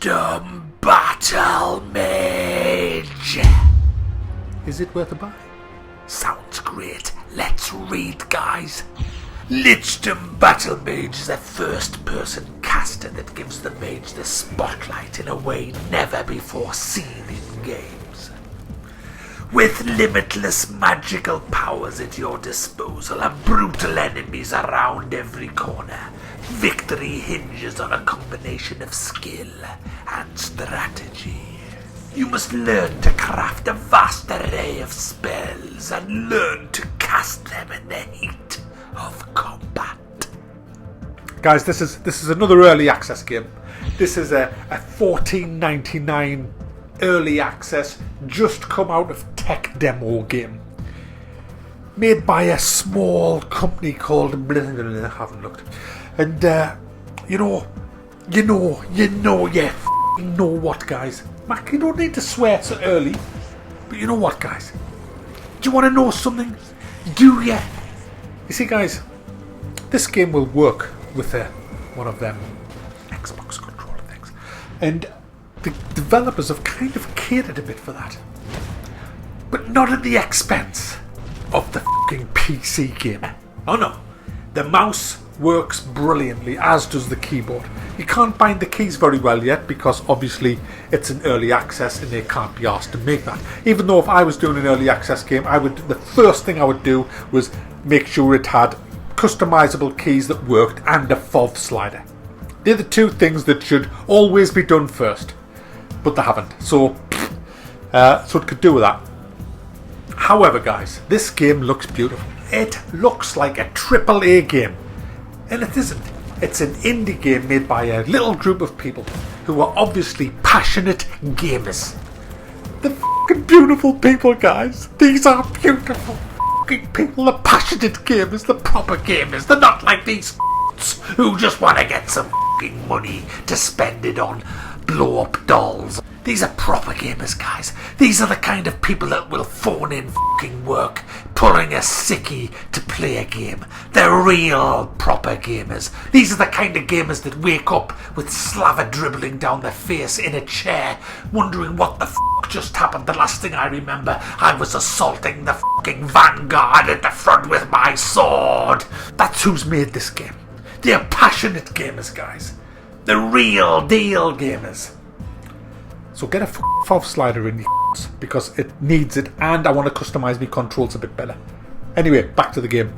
Lichdom BattleMage. Is it worth a buy? Sounds great. Let's read, guys. Lichdom BattleMage is a first-person caster that gives the mage the spotlight in a way never before seen in games. With limitless magical powers at your disposal and brutal enemies around every corner, victory hinges on a combination of skill and strategy. You must learn to craft a vast array of spells and learn to cast them in the heat of combat. Guys, this is another early access game. This is a $14.99 early access, just come out of tech demo game, made by a small company called I haven't looked. And you know what, guys. Mac, you don't need to swear so early, but you know what, guys? Do you want to know something? Do ya? You see, guys, this game will work with one of them Xbox controller things, and the developers have kind of catered a bit for that, but not at the expense of the fucking PC game. Oh no, the mouse works brilliantly, as does the keyboard. You can't bind the keys very well yet because obviously it's an early access and they can't be asked to make that. Even though if I was doing an early access game, the first thing I would do was make sure it had customizable keys that worked and a FOV slider. They're the two things that should always be done first, but they haven't. So it could do with that. However, guys, this game looks beautiful. It looks like a AAA game. And it isn't. It's an indie game made by a little group of people who are obviously passionate gamers. They're fucking beautiful people, guys. These are beautiful fucking people. They're passionate gamers. They're proper gamers. They're not like these who just want to get some fucking money to spend it on blow up dolls. These are proper gamers, guys. These are the kind of people that will phone in fucking work, pulling a sickie to play a game. They're real proper gamers. These are the kind of gamers that wake up with slaver dribbling down their face in a chair, wondering what the fuck just happened. The last thing I remember, I was assaulting the fucking vanguard at the front with my sword. That's who's made this game. They're passionate gamers, guys. They're real deal gamers. So get a FOV slider in your because it needs it, and I want to customize my controls a bit better. Anyway, back to the game.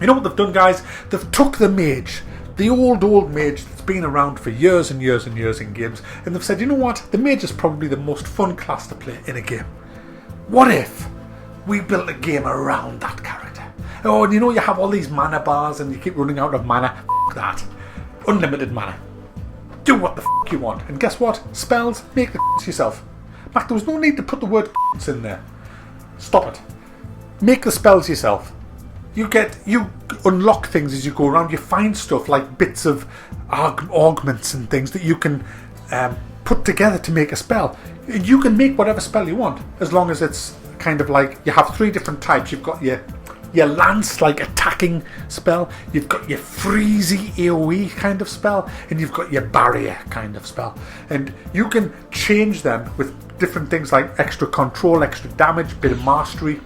You know what they've done, guys? They've took the mage, the old mage that's been around for years and years and years in games, and they've said, you know what? The mage is probably the most fun class to play in a game. What if we built a game around that character? Oh, and you know you have all these mana bars and you keep running out of mana. F*** that. Unlimited mana. Do what the f*** you want. And guess what? Spells, make the yourself. Mac, there was no need to put the word in there. Stop it. Make the spells yourself. You unlock things as you go around. You find stuff like bits of augments and things that you can put together to make a spell. You can make whatever spell you want, as long as it's kind of like, you have 3 different types. You've got your lance, like attacking spell, you've got your freezy AoE kind of spell, and you've got your barrier kind of spell. And you can change them with different things like extra control, extra damage, bit of mastery.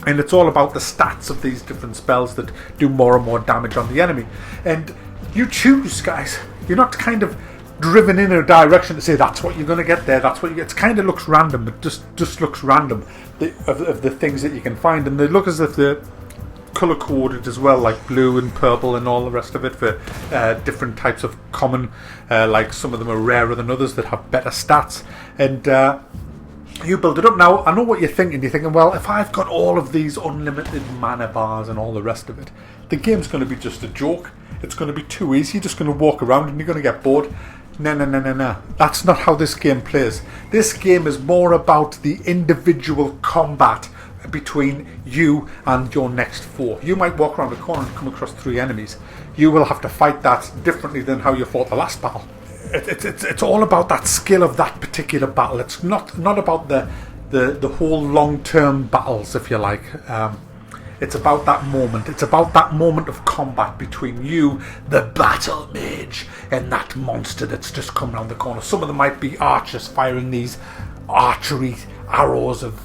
And it's all about the stats of these different spells that do more and more damage on the enemy. And you choose, guys. You're not kind of driven in a direction to say that's what you're going to get there, that's what you get. It kind of looks random. It just looks random of the things that you can find, and they look as if they're color coded as well, like blue and purple and all the rest of it for different types of common. Like some of them are rarer than others that have better stats, and you build it up. Now I know what you're thinking. You're thinking, well, if I've got all of these unlimited mana bars and all the rest of it, the game's going to be just a joke. It's going to be too easy. You're just going to walk around and you're going to get bored. No. That's not how this game plays. This game is more about the individual combat between you and your next foe. You might walk around a corner and come across 3 enemies. You will have to fight that differently than how you fought the last battle. It's all about that skill of that particular battle. It's not about the whole long-term battles, if you like. It's about that moment. It's about that moment of combat between you, the battle mage, and that monster that's just come around the corner. Some of them might be archers firing these archery arrows of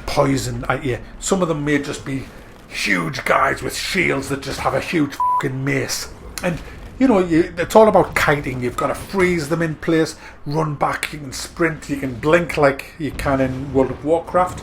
poison at you. Some of them may just be huge guys with shields that just have a huge fucking mace. And you know, it's all about kiting. You've got to freeze them in place, run back, you can sprint, you can blink like you can in World of Warcraft.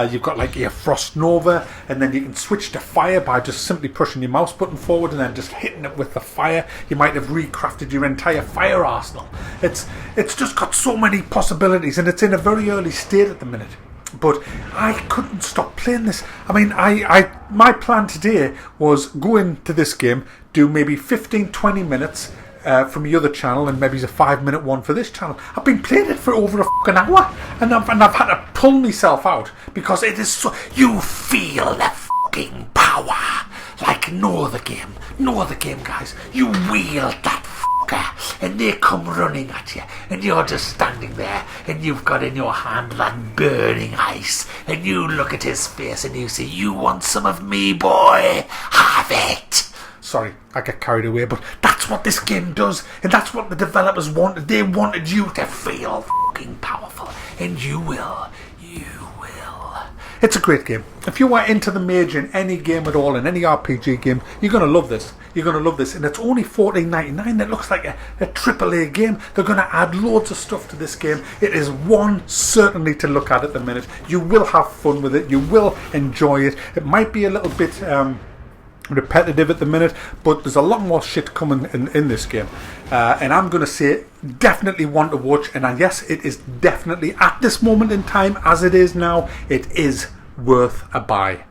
You've got like your Frost Nova, and then you can switch to fire by just simply pushing your mouse button forward and then just hitting it with the fire. You might have recrafted your entire fire arsenal. It's just got so many possibilities, and it's in a very early state at the minute. But I couldn't stop playing this. I mean, my plan today was go into this game, do maybe 15-20 minutes from the other channel, and maybe a 5-minute one for this channel. I've been playing it for over a fucking hour, and I've had to pull myself out because it is so. You feel the fucking power like no other game. No other game, guys. You wield that fucker, and they come running at you, and you're just standing there, and you've got in your hand that burning ice, and you look at his face, and you say, "You want some of me, boy? Have it." Sorry, I get carried away, but that's what this game does, and that's what the developers wanted. They wanted you to feel fucking powerful, and you will. You will. It's a great game. If you are into the Mage in any game at all, in any RPG game, you're going to love this. You're going to love this, and it's only $14.99. That looks like a AAA game. They're going to add loads of stuff to this game. It is one certainly to look at the minute. You will have fun with it. You will enjoy it. It might be a little bit repetitive at the minute, but there's a lot more shit coming in this game, and I'm going to say definitely one to watch. And yes, it is definitely, at this moment in time as it is now, it is worth a buy.